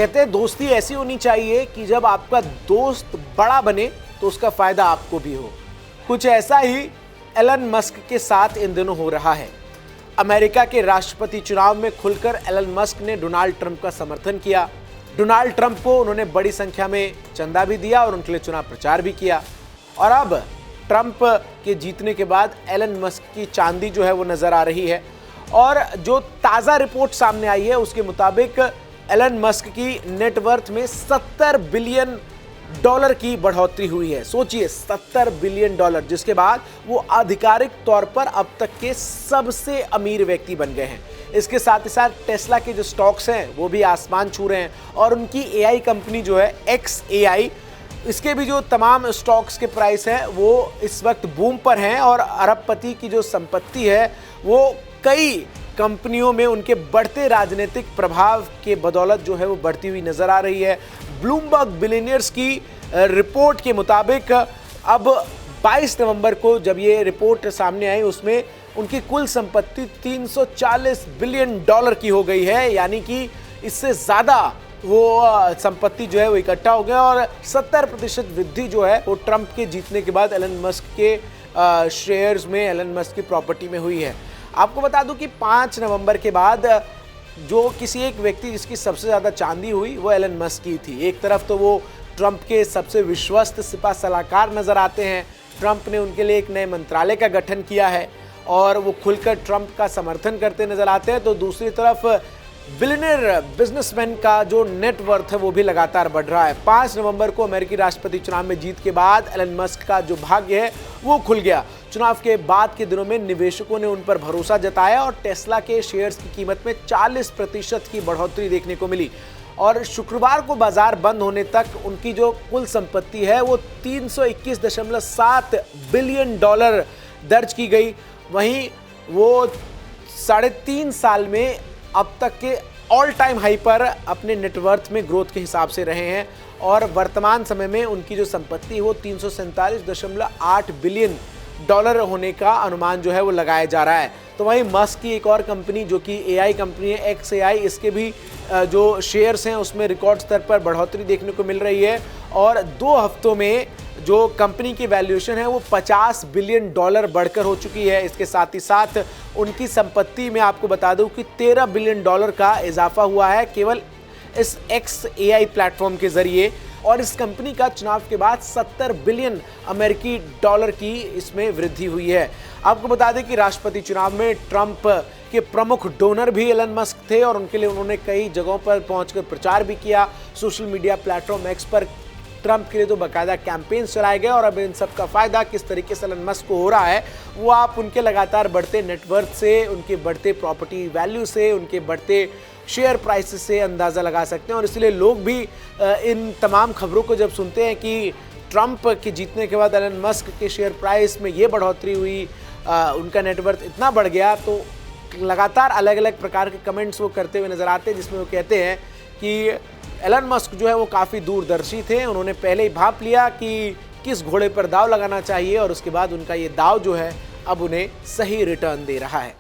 कहते हैं दोस्ती ऐसी होनी चाहिए कि जब आपका दोस्त बड़ा बने तो उसका फायदा आपको भी हो। कुछ ऐसा ही एलन मस्क के साथ इन दिनों हो रहा है। अमेरिका के राष्ट्रपति चुनाव में खुलकर एलन मस्क ने डोनाल्ड ट्रंप का समर्थन किया। डोनाल्ड ट्रंप को उन्होंने बड़ी संख्या में चंदा भी दिया और उनके लिए चुनाव प्रचार भी किया। और अब ट्रंप के जीतने के बाद एलन मस्क की चांदी जो है वो नजर आ रही है। और जो ताजा रिपोर्ट सामने आई है उसके मुताबिक एलन मस्क की नेटवर्थ में $70 बिलियन की बढ़ोतरी हुई है। सोचिए, $70 बिलियन, जिसके बाद वो आधिकारिक तौर पर अब तक के सबसे अमीर व्यक्ति बन गए हैं। इसके साथ ही साथ टेस्ला के जो स्टॉक्स हैं वो भी आसमान छू रहे हैं और उनकी एआई कंपनी जो है XAI, इसके भी जो तमाम स्टॉक्स के प्राइस हैं वो इस वक्त बूम पर हैं और अरबपति की जो संपत्ति है वो कई कंपनियों में उनके बढ़ते राजनीतिक प्रभाव के बदौलत जो है वो बढ़ती हुई नजर आ रही है। ब्लूमबर्ग बिलियनियर्स की रिपोर्ट के मुताबिक अब 22 नवंबर को जब ये रिपोर्ट सामने आई उसमें उनकी कुल संपत्ति $340 बिलियन की हो गई है। यानी कि इससे ज़्यादा वो संपत्ति जो है वो इकट्ठा हो गया और 70% वृद्धि जो है वो ट्रंप के जीतने के बाद एलन मस्क के शेयर्स में, एलन मस्क की प्रॉपर्टी में हुई है। आपको बता दूं कि 5 नवंबर के बाद जो किसी एक व्यक्ति जिसकी सबसे ज़्यादा चांदी हुई वो एलन मस्क की थी। एक तरफ तो वो ट्रंप के सबसे विश्वस्त सिपा सलाहकार नजर आते हैं। ट्रंप ने उनके लिए एक नए मंत्रालय का गठन किया है और वो खुलकर ट्रंप का समर्थन करते नजर आते हैं। तो दूसरी तरफ बिलियनियर बिजनेसमैन का जो नेटवर्थ है वो भी लगातार बढ़ रहा है। 5 नवंबर को अमेरिकी राष्ट्रपति चुनाव में जीत के बाद एलन मस्क का जो भाग्य है वो खुल गया। चुनाव के बाद के दिनों में निवेशकों ने उन पर भरोसा जताया और टेस्ला के शेयर्स की कीमत में 40% की बढ़ोतरी देखने को मिली और शुक्रवार को बाजार बंद होने तक उनकी जो कुल संपत्ति है वो $321.7 बिलियन दर्ज की गई। वहीं वो 3.5 साल में अब तक के ऑल टाइम हाई पर अपने नेटवर्थ में ग्रोथ के हिसाब से रहे हैं और वर्तमान समय में उनकी जो संपत्ति है वो $347.8 बिलियन होने का अनुमान जो है वो लगाया जा रहा है। तो वहीं मस्क की एक और कंपनी जो कि एआई कंपनी है XAI, इसके भी जो शेयर्स हैं उसमें रिकॉर्ड स्तर पर बढ़ोतरी देखने को मिल रही है और 2 हफ्तों में जो कंपनी की वैल्यूएशन है वो $50 बिलियन बढ़कर हो चुकी है। इसके साथ ही साथ उनकी संपत्ति में आपको बता दूं कि $13 बिलियन का इजाफा हुआ है केवल इस XAI प्लेटफॉर्म के जरिए और इस कंपनी का चुनाव के बाद $70 बिलियन की इसमें वृद्धि हुई है। आपको बता दें कि राष्ट्रपति चुनाव में ट्रंप के प्रमुख डोनर भी एलन मस्क थे और उनके लिए उन्होंने कई जगहों पर पहुंचकर प्रचार भी किया। सोशल मीडिया प्लेटफॉर्म X पर ट्रंप के लिए तो बाकायदा कैंपेन चलाए गए और अब इन सब का फायदा किस तरीके से एलन मस्क को हो रहा है वो आप उनके लगातार बढ़ते नेटवर्थ से, उनके बढ़ते प्रॉपर्टी वैल्यू से, उनके बढ़ते शेयर प्राइसेस से अंदाज़ा लगा सकते हैं। और इसलिए लोग भी इन तमाम खबरों को जब सुनते हैं कि ट्रंप के जीतने के बाद एलन मस्क के शेयर प्राइस में ये बढ़ोतरी हुई, उनका नेटवर्थ इतना बढ़ गया, तो लगातार अलग अलग प्रकार के कमेंट्स वो करते हुए नजर आते हैं जिसमें वो कहते हैं कि एलन मस्क जो है वो काफ़ी दूरदर्शी थे। उन्होंने पहले ही भांप लिया कि किस घोड़े पर दाव लगाना चाहिए और उसके बाद उनका ये दाव जो है अब उन्हें सही रिटर्न दे रहा है।